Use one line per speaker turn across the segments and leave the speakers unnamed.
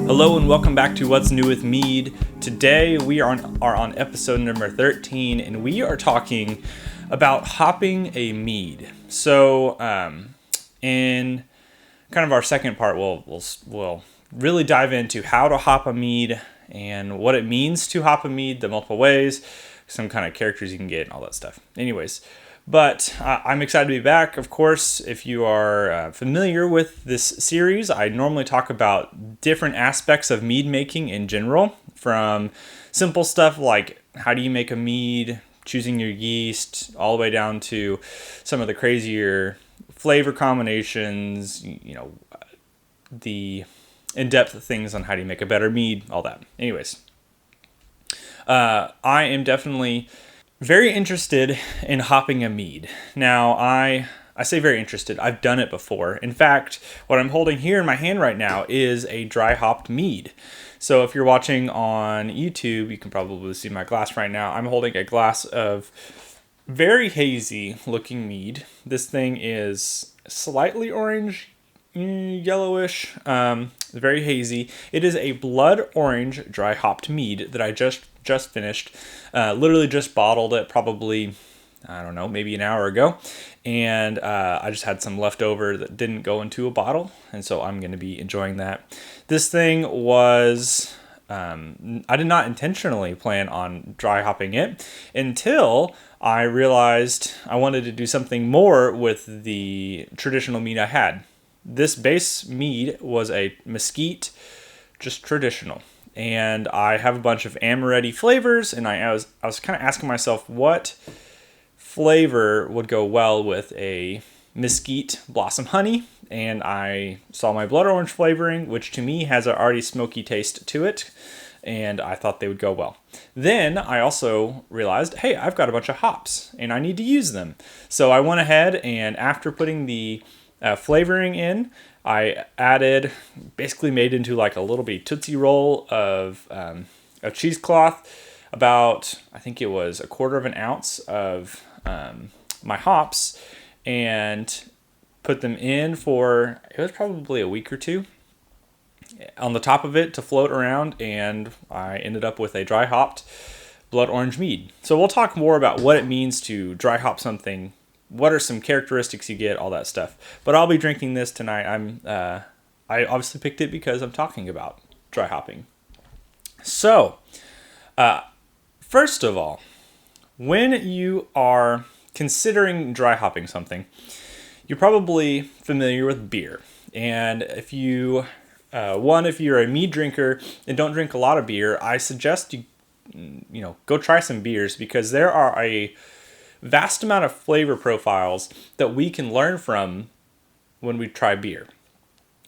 Hello and welcome back to What's New with Mead. Today we are on episode number 13 and we are talking about hopping a mead. So in kind of our second part we'll really dive into how to hop a mead and what it means to hop a mead, the multiple ways, some kind of characters you can get and all that stuff. Anyways, but I'm excited to be back. Of course, if you are familiar with this series, I normally talk about different aspects of mead making in general, from simple stuff like how do you make a mead, choosing your yeast, all the way down to some of the crazier flavor combinations, the in-depth things on how do you make a better mead, all that. Anyways, I am definitely very interested in hopping a mead. Now, I say very interested. I've done it before. In fact, what I'm holding here in my hand right now is a dry hopped mead. So if you're watching on YouTube, you can probably see my glass right now. I'm holding a glass of very hazy looking mead. This thing is slightly orange, yellowish, very hazy. It is a blood orange dry hopped mead that I just finished. Literally just bottled it probably, I don't know, maybe an hour ago. And I just had some left over that didn't go into a bottle. And so I'm going to be enjoying that. This thing was, I did not intentionally plan on dry hopping it until I realized I wanted to do something more with the traditional mead I had. This base mead was a mesquite, just traditional. And I have a bunch of amaretti flavors, and I was kind of asking myself what flavor would go well with a mesquite blossom honey, and I saw my blood orange flavoring, which to me has an already smoky taste to it, and I thought they would go well. Then I also realized, hey, I've got a bunch of hops, and I need to use them. So I went ahead, and after putting the flavoring in, I basically made into like a little bitty Tootsie Roll of cheesecloth, about, I think it was 1/4 ounce of my hops, and put them in for, it was probably a week or two on the top of it to float around, and I ended up with a dry hopped blood orange mead. So we'll talk more about what it means to dry hop something. What are some characteristics you get, all that stuff. But I'll be drinking this tonight. I obviously picked it because I'm talking about dry hopping. So, first of all, when you are considering dry hopping something, you're probably familiar with beer. And if you're a mead drinker and don't drink a lot of beer, I suggest you go try some beers, because there are a vast amount of flavor profiles that we can learn from when we try beer.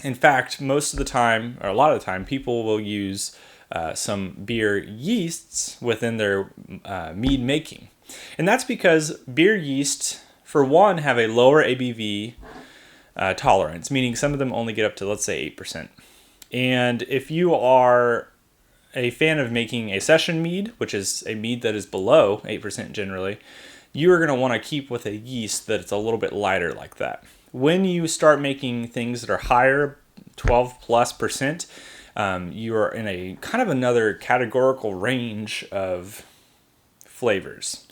In fact, most of the time, or a lot of the time, people will use some beer yeasts within their mead making. And that's because beer yeast, for one, have a lower ABV tolerance, meaning some of them only get up to, let's say, 8%. And if you are a fan of making a session mead, which is a mead that is below 8% generally, you are going to want to keep with a yeast that it's a little bit lighter like that. When you start making things that are higher, 12+%, you are in a kind of another categorical range of flavors.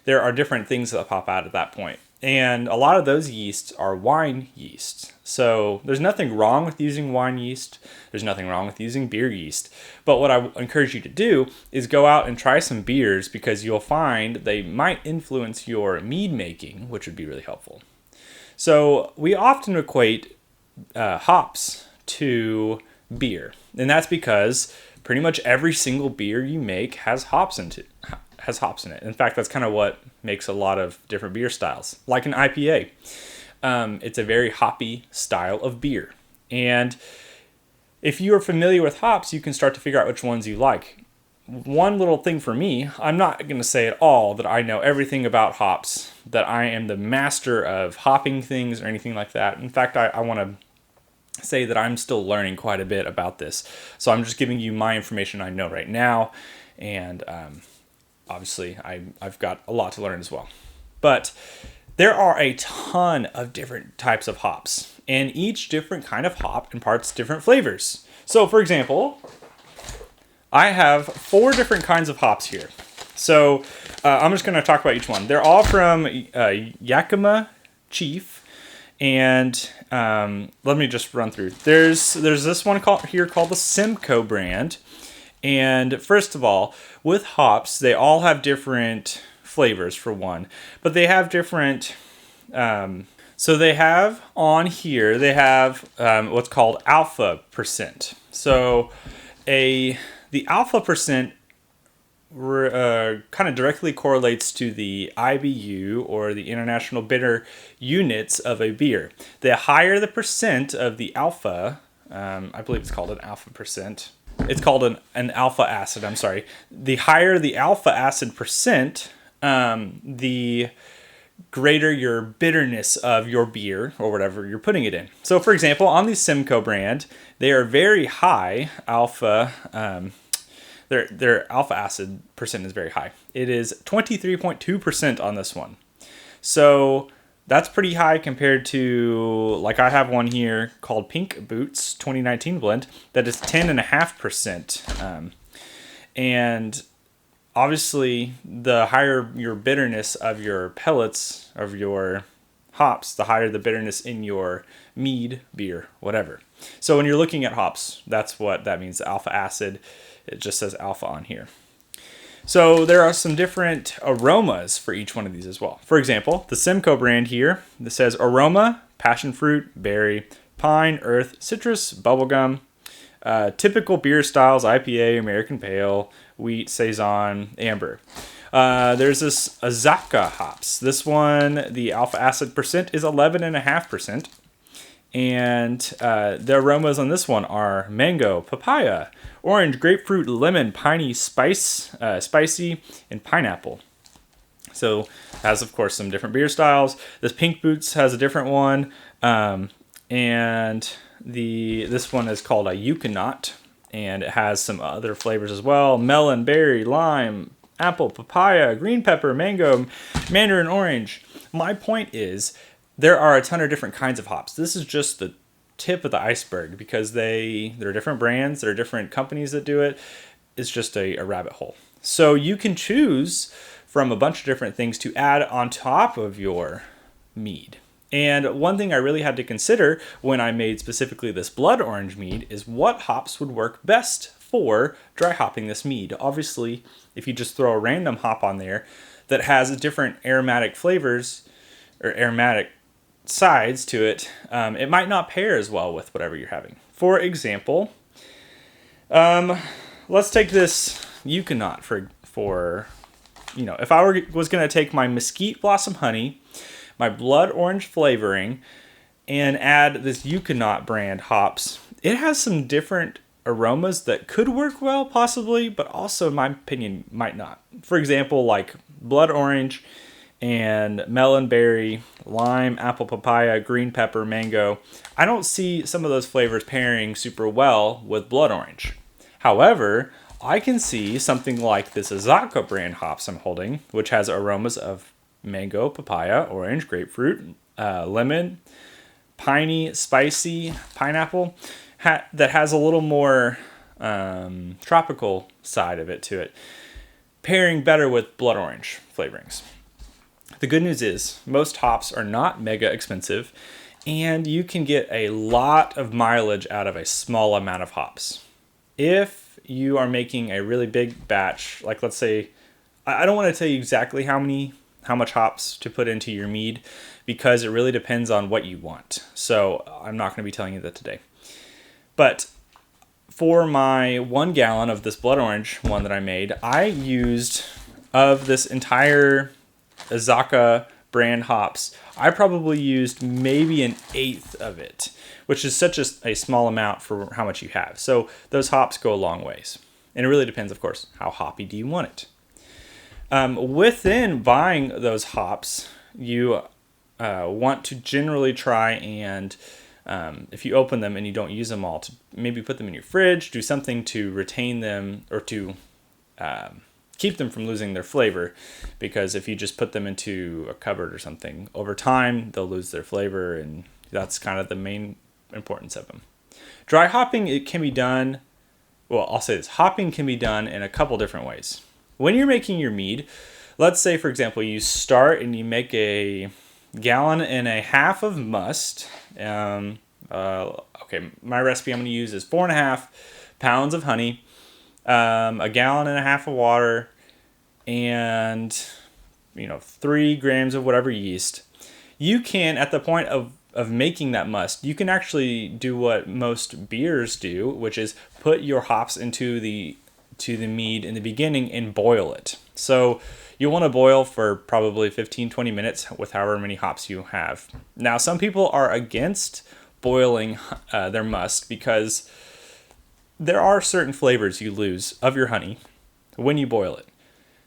There are different things that pop out at that point. And a lot of those yeasts are wine yeasts. So there's nothing wrong with using wine yeast. There's nothing wrong with using beer yeast. But what I encourage you to do is go out and try some beers, because you'll find they might influence your mead making, which would be really helpful. So we often equate hops to beer. And that's because pretty much every single beer you make has hops in it. In fact, that's kind of what makes a lot of different beer styles, like an IPA. It's a very hoppy style of beer. And if you are familiar with hops, you can start to figure out which ones you like. One little thing for me, I'm not going to say at all that I know everything about hops, that I am the master of hopping things or anything like that. In fact, I want to say that I'm still learning quite a bit about this. So I'm just giving you my information I know right now. And obviously, I've got a lot to learn as well. But there are a ton of different types of hops, and each different kind of hop imparts different flavors. So, for example, I have 4 different kinds of hops here. So, I'm just going to talk about each one. They're all from Yakima Chief, and let me just run through. There's this one called the Simcoe brand, and first of all, with hops, they all have different flavors for one, but they have different. So they have on here, they have what's called alpha percent. So the alpha percent kind of directly correlates to the IBU, or the International Bitter Units of a beer. The higher the percent of the alpha, I believe it's called an alpha percent. It's called an alpha acid, I'm sorry. The higher the alpha acid percent, the greater your bitterness of your beer or whatever you're putting it in. So, for example, on the Simcoe brand, they are very high alpha. Their alpha acid percent is very high. It is 23.2% on this one. So that's pretty high compared to, like, I have one here called Pink Boots 2019 blend that is 10.5%. And obviously, the higher your bitterness of your pellets, of your hops, the higher the bitterness in your mead, beer, whatever. So when you're looking at hops, that's what that means, the alpha acid. It just says alpha on here. So there are some different aromas for each one of these as well. For example, the Simcoe brand here, this says aroma, passion fruit, berry, pine, earth, citrus, bubblegum. Typical beer styles: IPA, American Pale, wheat, saison, amber. There's this Azaka hops. This one, the alpha acid percent is 11.5%. And the aromas on this one are mango, papaya, orange, grapefruit, lemon, piney, spicy, and pineapple. So has, of course, some different beer styles. This Pink Boots has a different one. And this one is called a Yukonot, and it has some other flavors as well: melon, berry, lime, apple, papaya, green pepper, mango, mandarin orange. My point is, there are a ton of different kinds of hops. This is just the tip of the iceberg, because there are different brands, there are different companies that do it. It's just a rabbit hole. So you can choose from a bunch of different things to add on top of your mead. And one thing I really had to consider when I made specifically this blood orange mead is what hops would work best for dry hopping this mead. Obviously, if you just throw a random hop on there that has different aromatic flavors or aromatic sides to it, it might not pair as well with whatever you're having. For example, let's take this Yukonot for if I was going to take my mesquite blossom honey, my blood orange flavoring, and add this Yukonot brand hops, it has some different aromas that could work well, possibly, but also, in my opinion, might not. For example, like blood orange and melon, berry, lime, apple, papaya, green pepper, mango. I don't see some of those flavors pairing super well with blood orange. However, I can see something like this Azaka brand hops I'm holding, which has aromas of mango, papaya, orange, grapefruit, lemon, piney, spicy, pineapple, that has a little more tropical side of it to it, pairing better with blood orange flavorings. The good news is most hops are not mega expensive, and you can get a lot of mileage out of a small amount of hops. If you are making a really big batch, like let's say, I don't want to tell you exactly how much hops to put into your mead, because it really depends on what you want. So I'm not going to be telling you that today. But for my 1 gallon of this blood orange one that I made, I used, of this entire Azaka brand hops, I probably used maybe 1/8 of it, which is such a small amount for how much you have. So those hops go a long ways. And it really depends, of course, how hoppy do you want it. Within buying those hops, you want to generally try and, if you open them and you don't use them all, to maybe put them in your fridge, do something to retain them, or to keep them from losing their flavor, because if you just put them into a cupboard or something, over time they'll lose their flavor, and that's kind of the main importance of them. Dry hopping, it can be done, well, I'll say this, hopping can be done in a couple different ways. When you're making your mead, let's say, for example, you start and you make a 1.5 gallons of must. Okay, my recipe I'm going to use is 4.5 pounds of honey, 1.5 gallons of water, and 3 grams of whatever yeast. You can, at the point of making that must, you can actually do what most beers do, which is put your hops into the mead in the beginning and boil it. So you'll want to boil for probably 15-20 minutes with however many hops you have. Now, some people are against boiling their must because there are certain flavors you lose of your honey when you boil it.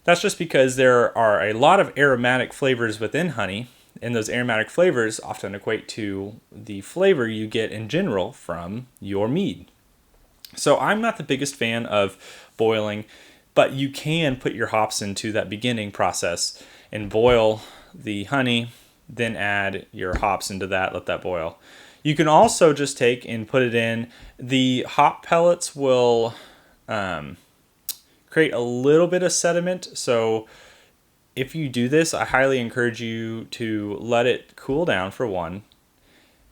That's just because there are a lot of aromatic flavors within honey, and those aromatic flavors often equate to the flavor you get in general from your mead. So I'm not the biggest fan of boiling, but you can put your hops into that beginning process and boil the honey, then add your hops into that, let that boil. You can also just take and put it in. The hop pellets will create a little bit of sediment, so if you do this, I highly encourage you to let it cool down for one.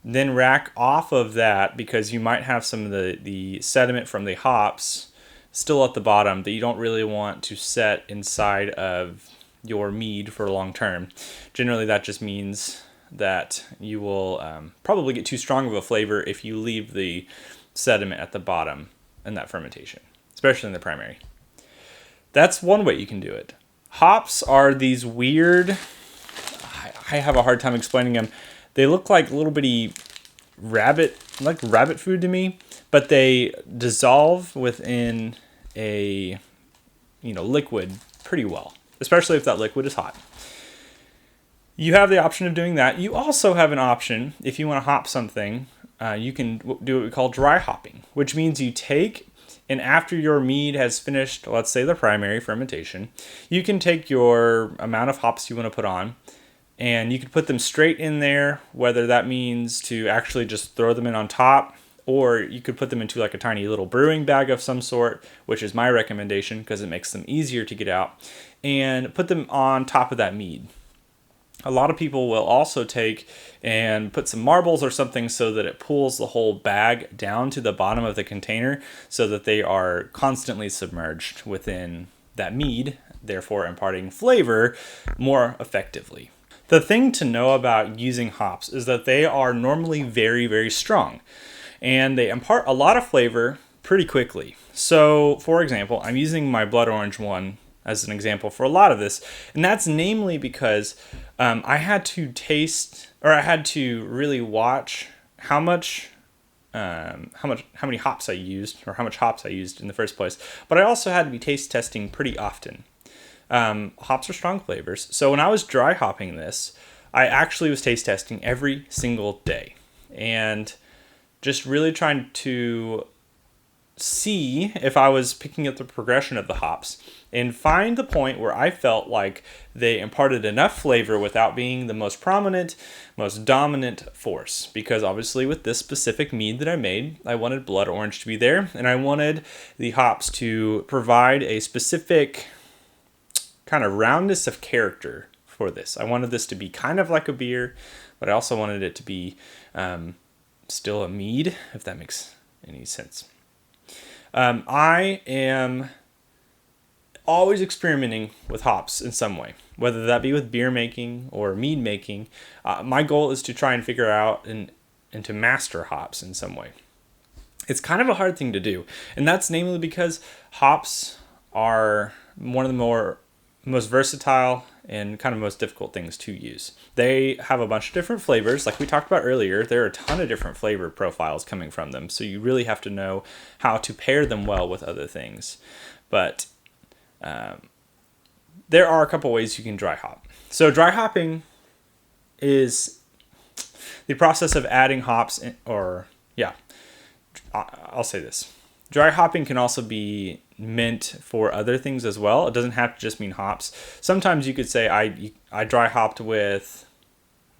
Then rack off of that, because you might have some of the sediment from the hops still at the bottom that you don't really want to set inside of your mead for long term. Generally, that just means that you will probably get too strong of a flavor if you leave the sediment at the bottom in that fermentation, especially in the primary. That's one way you can do it. Hops are these weird, I have a hard time explaining them. They look like little bitty rabbit food to me, but they dissolve within a liquid pretty well, especially if that liquid is hot. You have the option of doing that. You also have an option, if you want to hop something, you can do what we call dry hopping, which means you take, and after your mead has finished, let's say the primary fermentation, you can take your amount of hops you want to put on, and you can put them straight in there, whether that means to actually just throw them in on top, or you could put them into like a tiny little brewing bag of some sort, which is my recommendation because it makes them easier to get out, and put them on top of that mead. A lot of people will also take and put some marbles or something so that it pulls the whole bag down to the bottom of the container so that they are constantly submerged within that mead, therefore imparting flavor more effectively. The thing to know about using hops is that they are normally very, very strong, and they impart a lot of flavor pretty quickly. So, for example, I'm using my blood orange one as an example for a lot of this, and that's namely because I had to taste, or I had to really watch how many hops I used, or how much hops I used in the first place. But I also had to be taste testing pretty often. Hops are strong flavors, so when I was dry hopping this, I actually was taste testing every single day, and just really trying to see if I was picking up the progression of the hops and find the point where I felt like they imparted enough flavor without being the most prominent, most dominant force. Because obviously with this specific mead that I made, I wanted blood orange to be there, and I wanted the hops to provide a specific kind of roundness of character for this. I wanted this to be kind of like a beer, but I also wanted it to be still a mead, if that makes any sense. I am always experimenting with hops in some way, whether that be with beer making or mead making. My goal is to try and figure out and to master hops in some way. It's kind of a hard thing to do, and that's namely because hops are one of the most versatile and kind of most difficult things to use. They have a bunch of different flavors. Like we talked about earlier, there are a ton of different flavor profiles coming from them, so you really have to know how to pair them well with other things. But there are a couple ways you can dry hop. So dry hopping is the process of adding hops I'll say this. Dry hopping can also be meant for other things as well. It doesn't have to just mean hops. Sometimes you could say I dry hopped with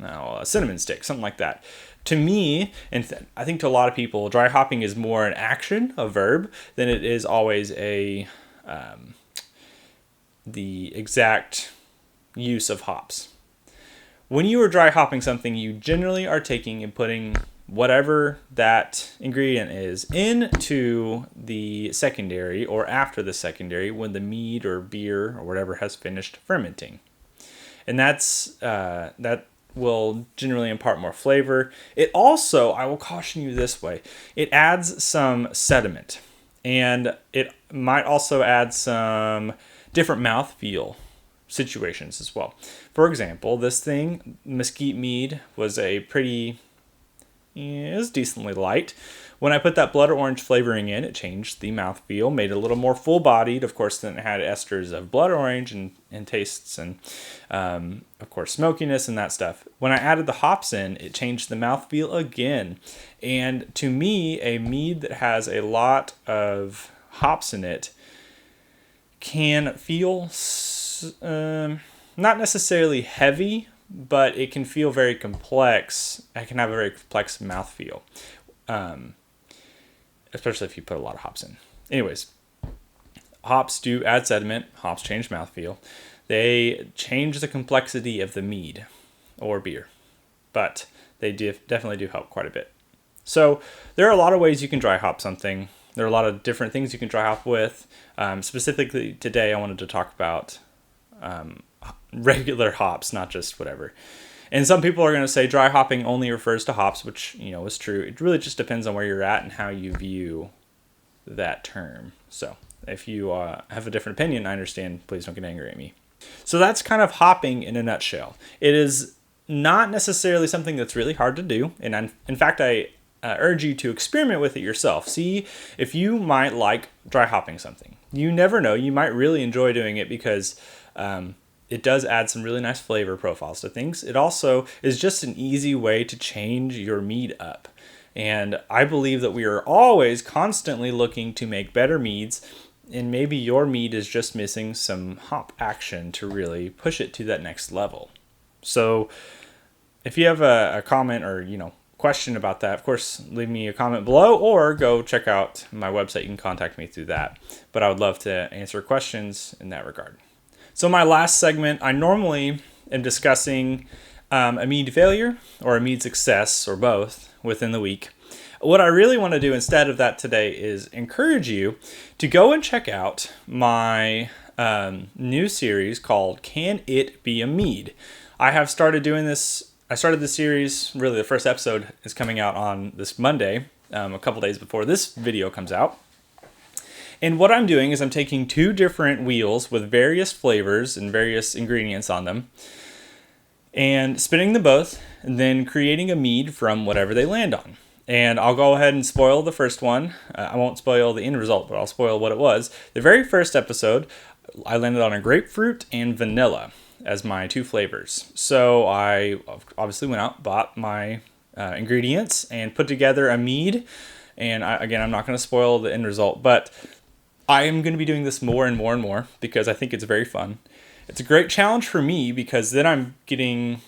a cinnamon stick, something like that. To me, and I think to a lot of people, dry hopping is more an action, a verb, than it is always the exact use of hops. When you are dry hopping something, you generally are taking and putting whatever that ingredient is into the secondary or after the secondary when the mead or beer or whatever has finished fermenting. And that will generally impart more flavor. It also, I will caution you this way, it adds some sediment, and it might also add some different mouthfeel situations as well. For example, this thing, Mesquite Mead, was it was decently light. When I put that blood orange flavoring in, it changed the mouthfeel, made it a little more full-bodied. Of course, then it had esters of blood orange and tastes and, of course, smokiness and that stuff. When I added the hops in, it changed the mouthfeel again. And to me, a mead that has a lot of hops in it can feel not necessarily heavy, but it can feel very complex. It can have a very complex mouthfeel. Especially if you put a lot of hops in. Anyways, hops do add sediment. Hops change mouthfeel. They change the complexity of the mead or beer, but they definitely do help quite a bit. So there are a lot of ways you can dry hop something. There are a lot of different things you can dry hop with. Specifically today, I wanted to talk about regular hops, not just whatever. And some people are going to say dry hopping only refers to hops, which, is true. It really just depends on where you're at and how you view that term. So if you have a different opinion, I understand. Please don't get angry at me. So that's kind of hopping in a nutshell. It is not necessarily something that's really hard to do. And in fact, I urge you to experiment with it yourself. See if you might like dry hopping something. You never know. You might really enjoy doing it because it does add some really nice flavor profiles to things. It also is just an easy way to change your mead up. And I believe that we are always constantly looking to make better meads, and maybe your mead is just missing some hop action to really push it to that next level. So if you have a comment or, question about that, of course, leave me a comment below or go check out my website. You can contact me through that. But I would love to answer questions in that regard. So my last segment, I normally am discussing a mead failure or a mead success or both within the week. What I really want to do instead of that today is encourage you to go and check out my new series called Can It Be a Mead? I have started doing this. I started this series, really the first episode is coming out on this Monday, a couple days before this video comes out. And what I'm doing is I'm taking two different wheels with various flavors and various ingredients on them and spinning them both and then creating a mead from whatever they land on. And I'll go ahead and spoil the first one. I won't spoil the end result, but I'll spoil what it was. The very first episode, I landed on a grapefruit and vanilla as my two flavors. So I obviously went out, bought my ingredients, and put together a mead. And again, I'm not going to spoil the end result, but I am going to be doing this more and more and more because I think it's very fun. It's a great challenge for me because then I'm getting,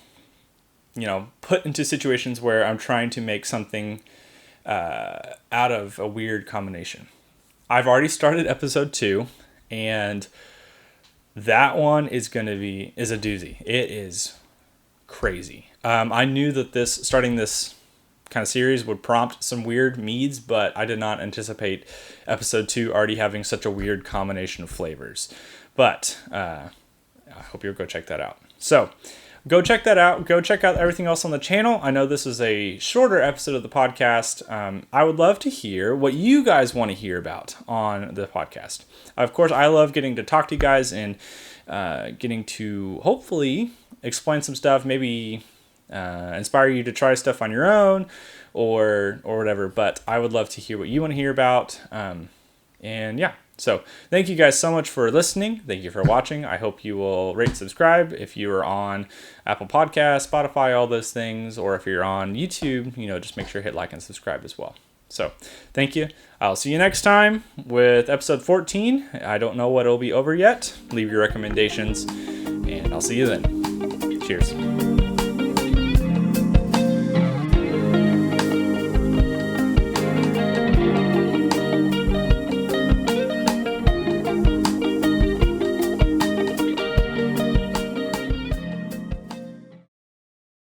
put into situations where I'm trying to make something out of a weird combination. I've already started episode 2, and that one is a doozy. It is crazy. I knew that starting this kind of series would prompt some weird meads, but I did not anticipate episode 2 already having such a weird combination of flavors. But I hope you'll go check that out. So go check that out. Go check out everything else on the channel. I know this is a shorter episode of the podcast. I would love to hear what you guys want to hear about on the podcast. Of course, I love getting to talk to you guys and getting to hopefully explain some stuff, maybe inspire you to try stuff on your own or whatever. But I would love to hear what you want to hear about. And yeah. So thank you guys so much for listening. Thank you for watching. I hope you will rate and subscribe if you are on Apple Podcasts, Spotify, all those things, or if you're on YouTube, just make sure to hit like and subscribe as well. So thank you. I'll see you next time with episode 14. I don't know what it'll be over yet. Leave your recommendations, and I'll see you then. Cheers.